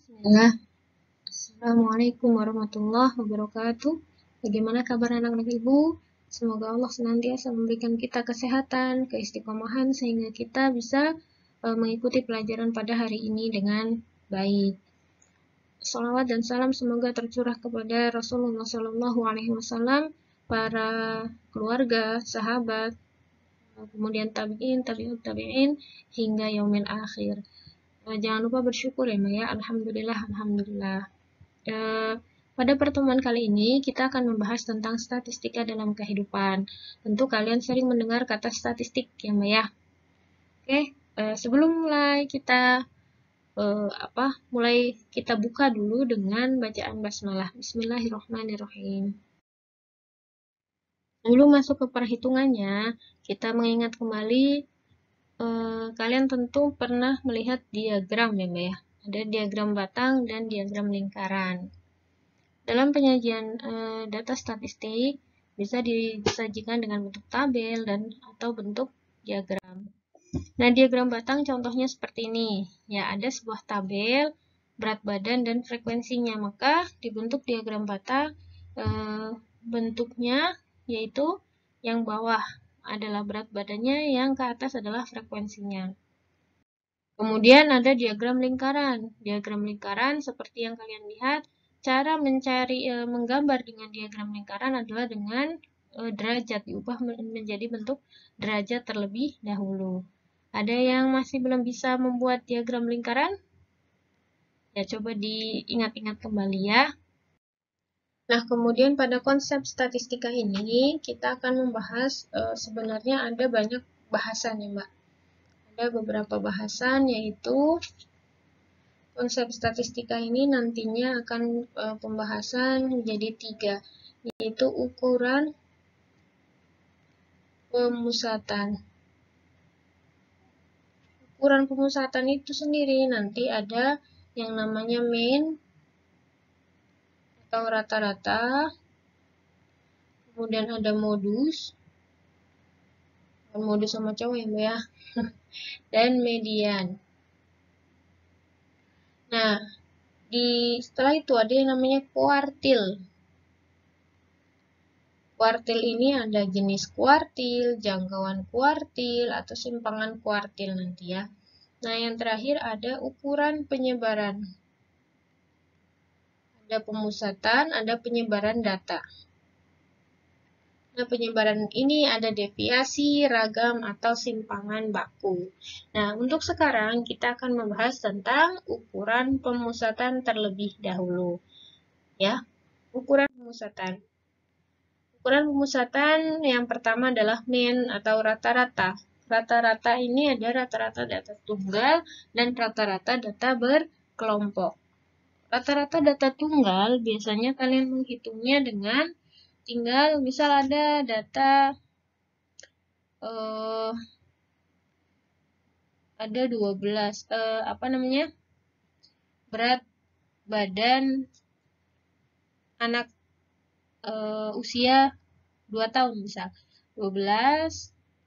Bismillah. Assalamualaikum warahmatullahi wabarakatuh. Bagaimana kabar anak-anak ibu? Semoga Allah senantiasa memberikan kita kesehatan, keistiqomahan sehingga kita bisa mengikuti pelajaran pada hari ini dengan baik. Salawat dan salam semoga tercurah kepada Rasulullah Shallallahu Alaihi Wasallam, para keluarga, sahabat, kemudian tabiin, tabiut tabiin hingga yaumil akhir. Jangan lupa bersyukur ya, Maya. Alhamdulillah, alhamdulillah. Pada pertemuan kali ini kita akan membahas tentang statistika dalam kehidupan. Tentu kalian sering mendengar kata statistik ya, Mbak ya. Oke, sebelum mulai kita buka dulu dengan bacaan basmalah. Bismillahirrahmanirrahim. Sebelum masuk ke perhitungannya, kita mengingat kembali kalian tentu pernah melihat diagram ya, Mbak ya. Ada diagram batang dan diagram lingkaran. Dalam penyajian data statistik bisa disajikan dengan bentuk tabel dan atau bentuk diagram. Nah, diagram batang contohnya seperti ini. Ya, ada sebuah tabel berat badan dan frekuensinya. Maka dibentuk diagram batang bentuknya yaitu yang bawah adalah berat badannya, yang ke atas adalah frekuensinya. Kemudian ada diagram lingkaran. Diagram lingkaran seperti yang kalian lihat, cara menggambar dengan diagram lingkaran adalah dengan derajat, diubah menjadi bentuk derajat terlebih dahulu. Ada yang masih belum bisa membuat diagram lingkaran? Ya, coba diingat-ingat kembali ya. Nah, kemudian pada konsep statistika ini, kita akan membahas sebenarnya ada banyak bahasan ya, Mbak. Ada beberapa bahasan, yaitu konsep statistika ini nantinya akan pembahasan menjadi 3, yaitu ukuran pemusatan. Ukuran pemusatan itu sendiri nanti ada yang namanya mean atau rata-rata, kemudian ada modus sama cowok ya, Mbak ya, dan median. Nah, setelah itu ada yang namanya kuartil. Kuartil ini ada jenis kuartil, jangkauan kuartil, atau simpangan kuartil nanti ya. Nah, yang terakhir ada ukuran penyebaran. Ada pemusatan, ada penyebaran data. Nah, penyebaran ini ada deviasi, ragam, atau simpangan baku. Nah, untuk sekarang kita akan membahas tentang ukuran pemusatan terlebih dahulu. Ya, ukuran pemusatan. Ukuran pemusatan yang pertama adalah mean atau rata-rata. Rata-rata ini ada rata-rata data tunggal dan rata-rata data berkelompok. Rata-rata data tunggal biasanya kalian menghitungnya dengan tinggal misal ada data ada 12 berat badan anak usia 2 tahun misal 12,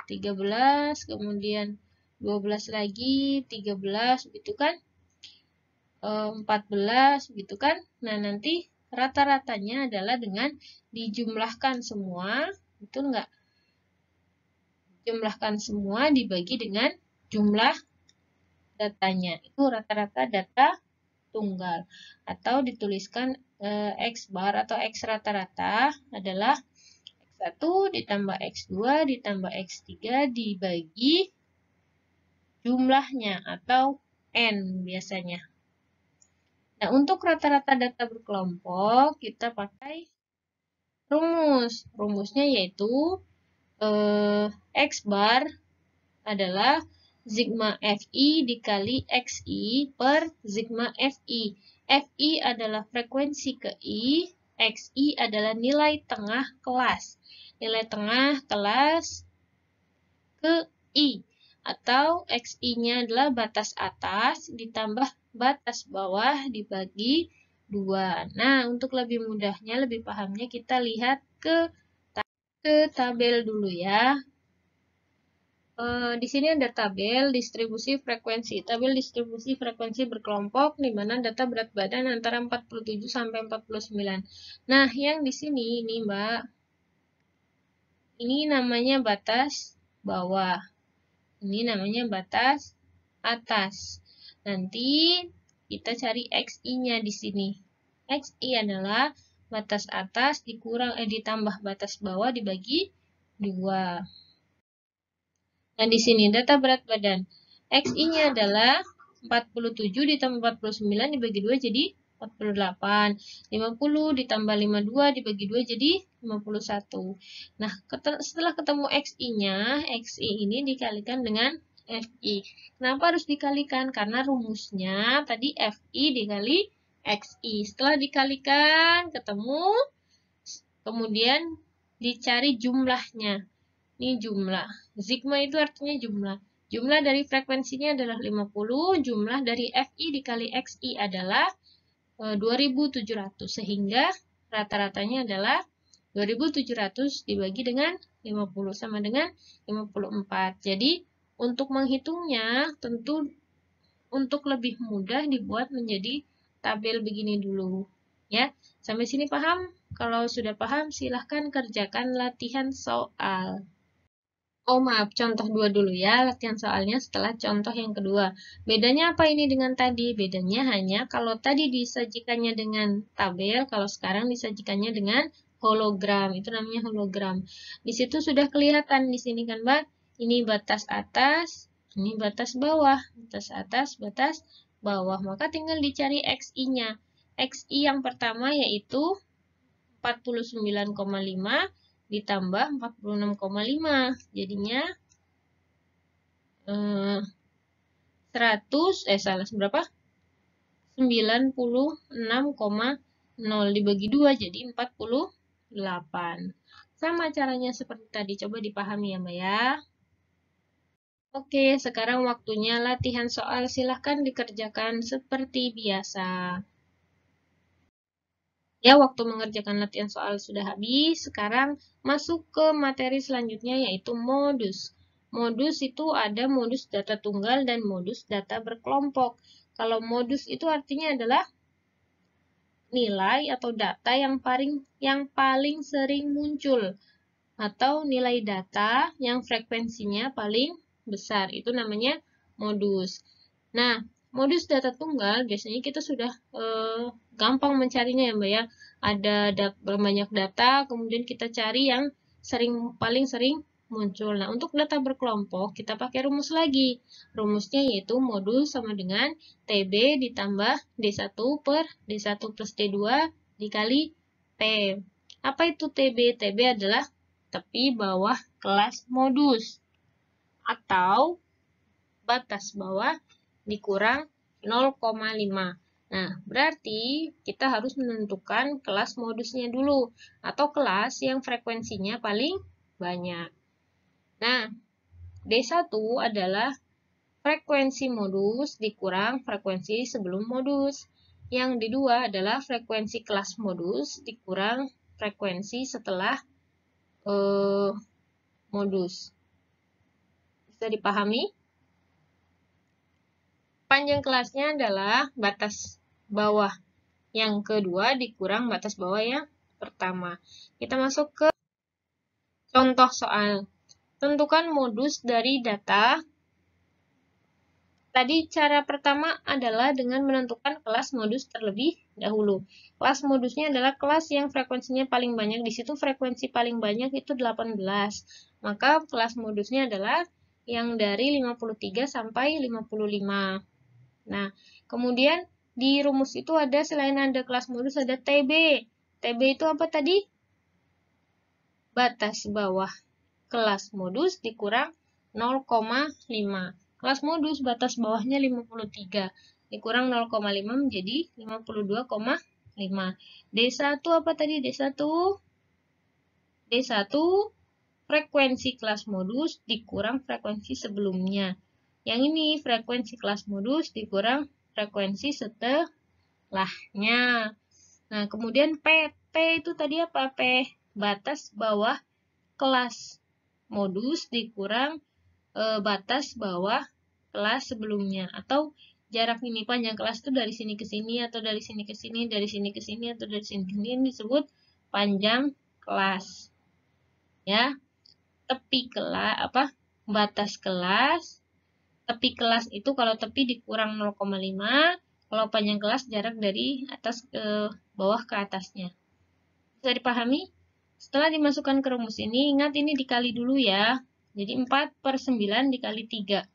13, kemudian 12 lagi, 13 gitu kan, 14 gitu kan. Nah, nanti rata-ratanya adalah dengan dijumlahkan semua, betul nggak? Jumlahkan semua dibagi dengan jumlah datanya. Itu rata-rata data tunggal. Atau dituliskan X bar atau X rata-rata adalah X1 ditambah X2 ditambah X3 dibagi jumlahnya atau N biasanya. Nah, untuk rata-rata data berkelompok kita pakai rumus. Rumusnya yaitu X bar adalah sigma Fi dikali Xi per sigma Fi. Fi adalah frekuensi ke I, Xi adalah nilai tengah kelas. Nilai tengah kelas ke I. Atau Xi-nya adalah batas atas ditambah batas bawah dibagi 2. Nah, untuk lebih mudahnya, lebih pahamnya kita lihat ke tabel dulu ya. Di sini ada tabel distribusi frekuensi. Tabel distribusi frekuensi berkelompok di mana data berat badan antara 47 sampai 49. Nah, yang di sini ini, Mbak, ini namanya batas bawah. Ini namanya batas atas. Nanti kita cari XI-nya di sini. XI adalah batas atas ditambah batas bawah dibagi 2. Nah, di sini data berat badan. XI-nya adalah 47 ditambah 49 dibagi 2 jadi 48. 50 ditambah 52 dibagi 2 jadi 51. Nah, setelah ketemu XI-nya, XI ini dikalikan dengan FI. Kenapa harus dikalikan? Karena rumusnya tadi FI dikali XI. Setelah dikalikan, ketemu, kemudian dicari jumlahnya. Ini jumlah. Sigma itu artinya jumlah. Jumlah dari frekuensinya adalah 50, jumlah dari FI dikali XI adalah 2700. Sehingga rata-ratanya adalah 2700 dibagi dengan 50 sama dengan 54. Jadi, untuk menghitungnya tentu untuk lebih mudah dibuat menjadi tabel begini dulu. Ya, sampai sini paham? Kalau sudah paham, silahkan kerjakan latihan soal. Oh maaf, contoh 2 dulu ya, latihan soalnya setelah contoh yang kedua. Bedanya apa ini dengan tadi? Bedanya hanya kalau tadi disajikannya dengan tabel, kalau sekarang disajikannya dengan hologram. Itu namanya hologram. Di situ sudah kelihatan di sini kan, Mbak? Ini batas atas, ini batas bawah. Batas atas, batas bawah. Maka tinggal dicari XI-nya. XI yang pertama yaitu 49,5 ditambah 46,5. Jadinya berapa? 96,0 dibagi 2 jadi 48. Sama caranya seperti tadi. Coba dipahami ya, Mbak ya. Oke, sekarang waktunya latihan soal. Silahkan dikerjakan seperti biasa. Ya, waktu mengerjakan latihan soal sudah habis. Sekarang masuk ke materi selanjutnya yaitu modus. Modus itu ada modus data tunggal dan modus data berkelompok. Kalau modus itu artinya adalah nilai atau data yang paling sering muncul atau nilai data yang frekuensinya paling besar. Itu namanya modus. Nah, modus data tunggal biasanya kita sudah gampang mencarinya ya, Mbak ya. Ada banyak data, kemudian kita cari yang paling sering muncul. Nah, untuk data berkelompok kita pakai rumus lagi. Rumusnya yaitu modus sama dengan TB ditambah D1 per D1 plus D2 dikali P. Apa itu TB? TB adalah tepi bawah kelas modus atau batas bawah dikurang 0,5. Nah, berarti kita harus menentukan kelas modusnya dulu atau kelas yang frekuensinya paling banyak. Nah, D1 adalah frekuensi modus dikurang frekuensi sebelum modus. Yang D2 adalah frekuensi kelas modus dikurang frekuensi setelah modus. Bisa dipahami? Panjang kelasnya adalah batas bawah yang kedua dikurang batas bawah yang pertama. Kita masuk ke contoh soal. Tentukan modus dari data. Tadi cara pertama adalah dengan menentukan kelas modus terlebih dahulu. Kelas modusnya adalah kelas yang frekuensinya paling banyak. Di situ frekuensi paling banyak itu 18. Maka kelas modusnya adalah yang dari 53 sampai 55. Nah, kemudian di rumus itu ada selain ada kelas modus ada TB. TB itu apa tadi? Batas bawah kelas modus dikurang 0,5. Kelas modus batas bawahnya 53. Dikurang 0,5 menjadi 52,5. D1 apa tadi? D1 frekuensi kelas modus dikurang frekuensi sebelumnya. Yang ini frekuensi kelas modus dikurang frekuensi setelahnya. Nah, kemudian P itu tadi apa? P batas bawah kelas modus dikurang batas bawah kelas sebelumnya, atau jarak ini panjang kelas itu dari sini ke sini, atau dari sini ke sini, dari sini ke sini, atau dari sini ke sini, disebut panjang kelas. Ya, tepi kelas batas kelas. Tepi kelas itu kalau tepi dikurang 0,5, kalau panjang kelas jarak dari atas ke bawah ke atasnya. Bisa dipahami? Setelah dimasukkan ke rumus ini, ingat ini dikali dulu ya. Jadi 4/9 dikali 3.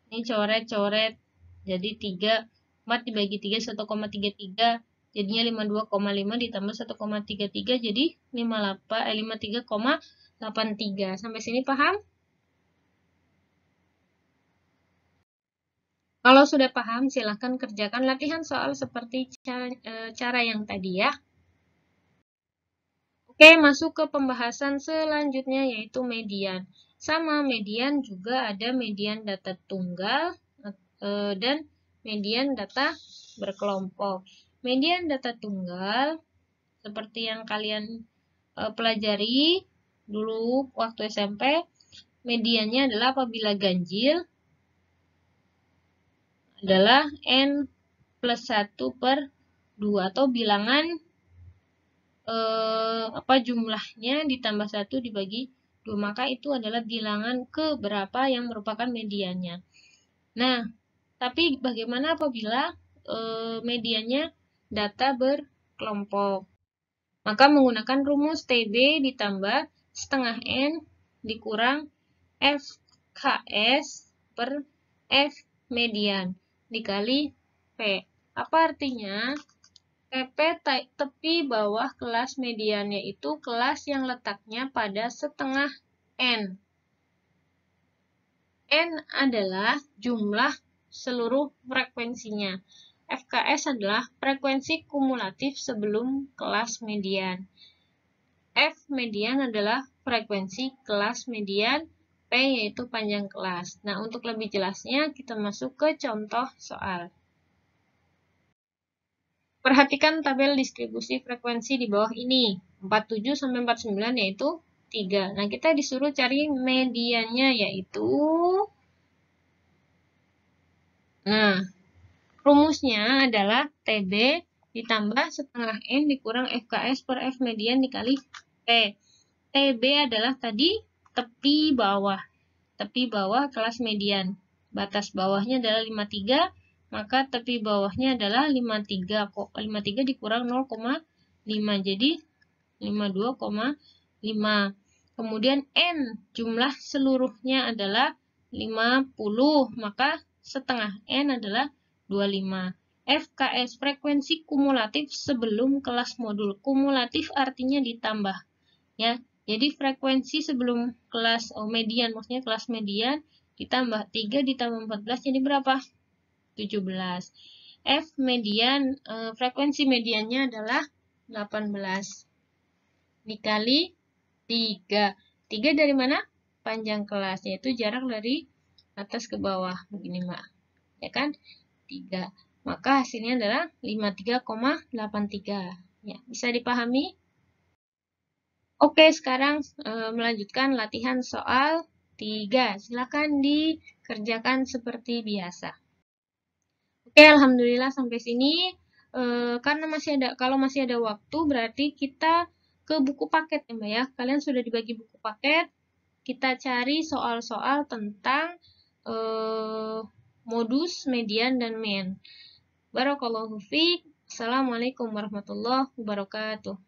Ini coret-coret. Jadi 4 dibagi 3, 1,33. Jadinya 52,5 ditambah 1,33, jadi 53,83. Sampai sini paham? Kalau sudah paham, silahkan kerjakan latihan soal seperti cara yang tadi ya. Oke, masuk ke pembahasan selanjutnya yaitu median. Sama, median juga ada median data tunggal dan median data berkelompok. Median data tunggal, seperti yang kalian pelajari dulu waktu SMP, mediannya adalah apabila ganjil adalah N plus 1/2 atau bilangan jumlahnya ditambah 1 dibagi 2, maka itu adalah bilangan keberapa yang merupakan mediannya. Nah, tapi bagaimana apabila mediannya data berkelompok? Maka menggunakan rumus TB ditambah setengah N dikurang FKS per F median dikali P. Apa artinya? TP tepi bawah kelas median, yaitu kelas yang letaknya pada setengah N. N adalah jumlah seluruh frekuensinya. FKS adalah frekuensi kumulatif sebelum kelas median. F median adalah frekuensi kelas median, P yaitu panjang kelas. Nah, untuk lebih jelasnya kita masuk ke contoh soal. Perhatikan tabel distribusi frekuensi di bawah ini. 47 sampai 49 yaitu 3. Nah, kita disuruh cari mediannya yaitu rumusnya adalah TB ditambah setengah N dikurang FKS per F median dikali P. TB adalah tadi tepi bawah. Tepi bawah kelas median. Batas bawahnya adalah 53, maka tepi bawahnya adalah 53. 53 dikurang 0,5, jadi 52,5. Kemudian N jumlah seluruhnya adalah 50, maka setengah N adalah 25. FKS frekuensi kumulatif sebelum kelas modul. Kumulatif artinya ditambah. Ya, jadi frekuensi sebelum kelas median, maksudnya kelas median ditambah 3 ditambah 14 jadi berapa? 17. F median, frekuensi mediannya adalah 18 dikali 3. 3 dari mana? Panjang kelas, yaitu jarak dari atas ke bawah. Begini, Mbak. Ya kan? 3. Maka hasilnya adalah 53,83. Ya, bisa dipahami? Oke, sekarang melanjutkan latihan soal 3. Silakan dikerjakan seperti biasa. Oke, alhamdulillah sampai sini. Karena kalau masih ada waktu, berarti kita ke buku paket ya, Mbak ya. Kalian sudah dibagi buku paket. Kita cari soal-soal tentang modus, median, dan mean. Barakallahu fiik. Assalamualaikum warahmatullahi wabarakatuh.